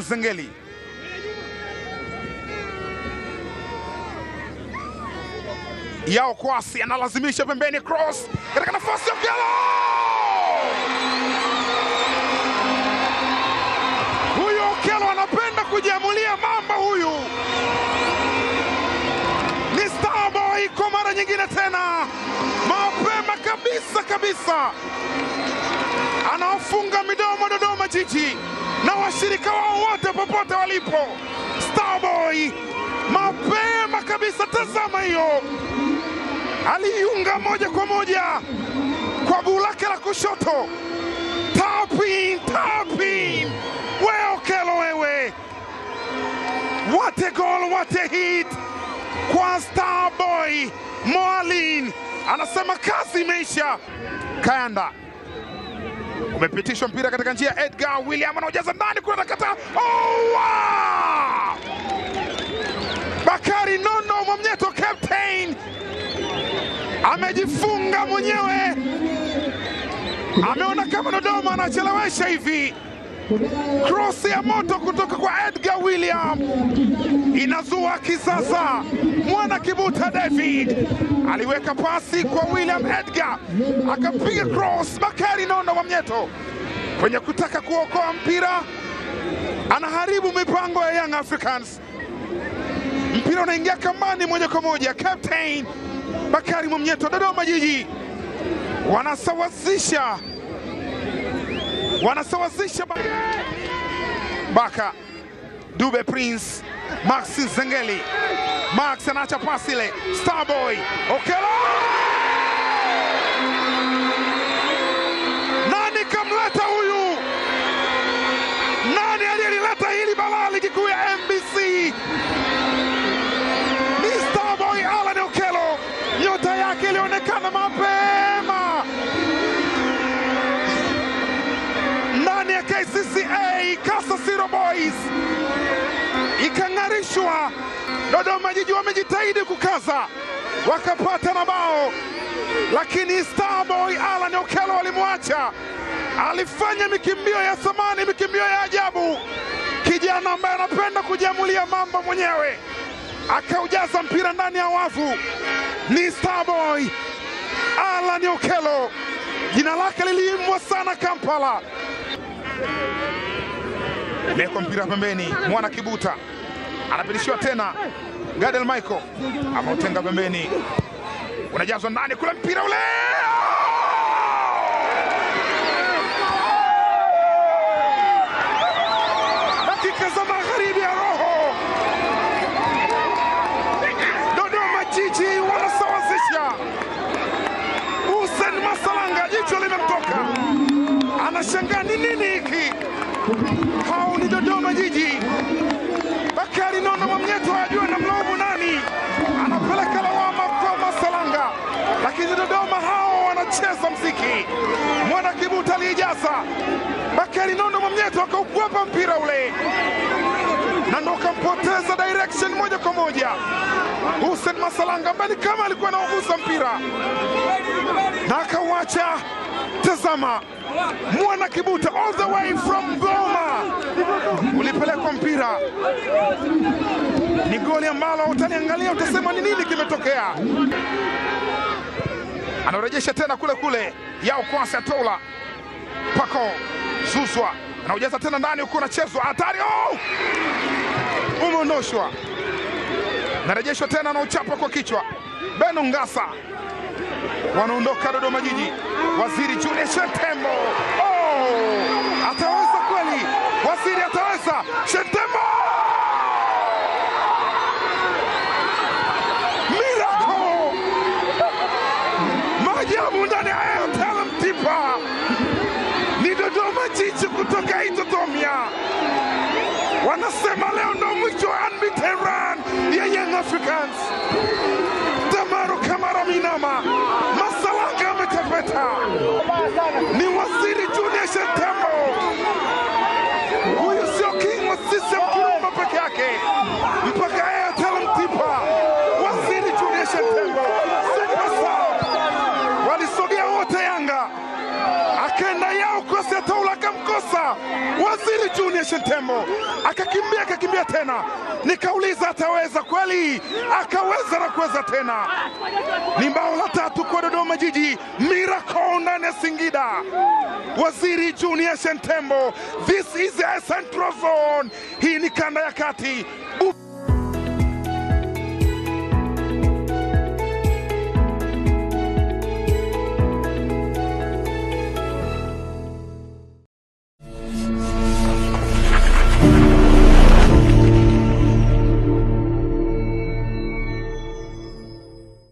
Zengeli. Yao Kwasi analazimisha pembeni, cross katika nafasi ya Okello. Huyu Okello anapenda kujiamulia mamba huyu. Ni Starboy kwa mara nyingine tena. Mapema kabisa. Anawafunga midomo Dodoma Jiji na washirika wao wote popote walipo. Starboy mapema kabisa, tazama hiyo. Aliunga moja kwa moja kwa guu lake la kushoto. Tapin. Wewe Okello wewe. What a goal, what a hit kwa Starboy. Moalin anasema kazi imeisha. Kayanda umepitishwa mpira katika njia, Edgar William anaojaza ndani kule nakata. Oh, wow! Bakari Nondo Mwamnyeto captain amejifunga mwenyewe. Ameona kama Dodoma anachelewesha hivi. Cross ya moto kutoka kwa Edgar William inazua kisasa. Mwana Kibuta David aliweka pasi kwa William Edgar, akapiga cross. Bakari Nondo Mwamnyeto kwenye kutaka kuokoa mpira anaharibu mipango ya Young Africans. Mpira unaingia kambani moja kwa moja. Captain Bakari Mwamnyeto, Dodoma Jiji wanasawazisha. Baka Dube Prince, Max Zengeli. Max anaacha pasi ile. Starboy Okello. Nani kamleta huyu? Nani aliyeleta hili balaa ligi kuu ya MBC? Ni Starboy Alan Okello. Nyota yake ilionekana mapema ndani ya KCCA Kasasiro Boys, ikang'arishwa. Dodoma Jiji wamejitahidi kukaza, wakapata na bao, lakini Starboy Alan Okello alimwacha. Alifanya mikimbio ya thamani, mikimbio ya ajabu. Kijana ambaye anapenda kujiamulia mambo mwenyewe, akaujaza mpira ndani ya wavu. Ni Starboy Alan Okello, jina lake liliimbwa sana Kampala. Leko mpira pembeni, Mwana Kibuta anapitishiwa tena. Gadel Michael ameutenga pembeni, unajazwa ndani kule, mpira ule dakika za magharibi ya roho. Dodoma Jiji wanasawazisha. Hussein Masalanga jicho limemtoka, anashangaa ni nini hiki. Hao ni Dodoma Jiji. Bakari Nondo Mwamnyeto hajua na mlaumu nani, anapeleka lawama kwa Masalanga, lakini Dodoma hao wanacheza mziki. Mwana Kibuta aliijaza, Bakari Nondo Mwamnyeto akaukwepa mpira ule na ndo kampoteza direction moja kwa moja. Hussein Masalanga mbali kama alikuwa anaongoza mpira na akauacha. Tazama, Mwana Kibuta all the way from Goma ulipelekwa mpira. Ni goli ambalo utaliangalia utasema ni nini kimetokea. Anarejesha tena kule Yao Kwasi Atola. Pako Zuzwa anaujaza tena ndani, huko unachezwa hatari. Oh! Umeondoshwa. Narejeshwa tena na uchapa kwa kichwa. Beno Ngasa. Wanaondoka Dodoma Jiji. Waziri Julius Shentembo. Oh! Ataweza kweli? Waziri ataweza. Shentembo! Miracle! Maajabu ndani ya Airtel Mtipa. Ni Dodoma Jiji kutoka Itotomia. Wanasema leo ndo mwisho wa unbeaten run ya Young Africans. Damaro Kamara Minama, Masalanga ametepeta. Ni Waziri Junior Shentembo. Huyu sio king wa system Kirumba peke yake, mpaka Airtel Mtipa. Waziri Junior Shentembo, superstar. Walisogea wote Yanga, akaenda Yao Kwasi Atola akamkosa. Waziri Junior Shentembo akakimbia tena, nikauliza ataweza kweli, akaweza na kuweza tena. Ni bao la 3 kwa Dodoma Jiji, miracle ndani ya Singida. Waziri Junior Shentembo, this is a central zone. Hii ni kanda ya kati.